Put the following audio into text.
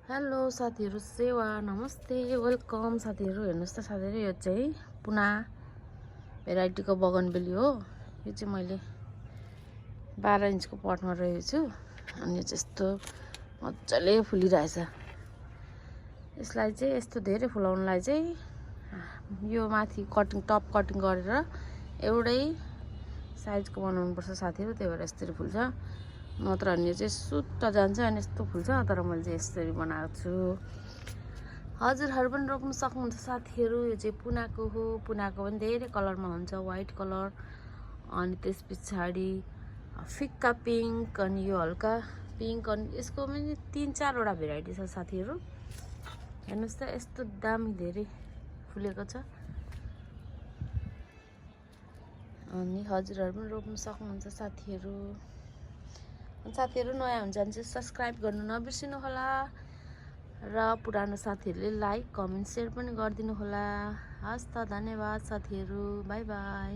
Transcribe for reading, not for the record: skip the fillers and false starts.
Hello साथीहरु, सेवा नमस्ते, वेलकम साथीहरु। हेर्नुस् त साथीहरु, यो चाहिँ पुना भेराइटीको बगनबेली हो। यो चाहिँ मैले 12 इन्चको पटमा रहेको छु अनि यस्तो मज्जाले फुलिरहेछ। यसलाई चाहिँ यस्तो धेरै फुलाउनलाई चाहिँ यो माथि कटिङ टप कटिङ गरेर एउटै साइजको बनाउनु पर्छ साथीहरु। त्यही भएर यसरी फुल्छ, नत्र अनि चाहिँ सुत्त जान्छ अनि यस्तो फुल्छ। तर मैले चाहिँ यसरी बनाएको छु। हजुरहरु पनि रोप्न सक्नुहुन्छ साथीहरु। यो चाहिँ पुनाको हो। पुनाको पनि धेरै कलरमा हुन्छ, व्हाइट कलर अनि त्यस पछाडी फिक्का पिंक अनि यो हल्का पिंक अनि यसको पनि 3-4 वटा भेराइटी छ साथीहरु। हेर्नुस् त यस्तो दामी धेरै फुलेको छ। अनि हजुरहरु पनि रोप्न सक्नुहुन्छ साथीहरु। साथीहरु नयाँ हुन्छ भने चाहिँ सब्स्क्राइब गर्नु नबिर्सिनु होला र पुरानो साथीहरुले लाइक कमेन्ट शेयर पनि गरिदिनु होला। हस् त, धन्यवाद साथीहरु, बाइ बाइ।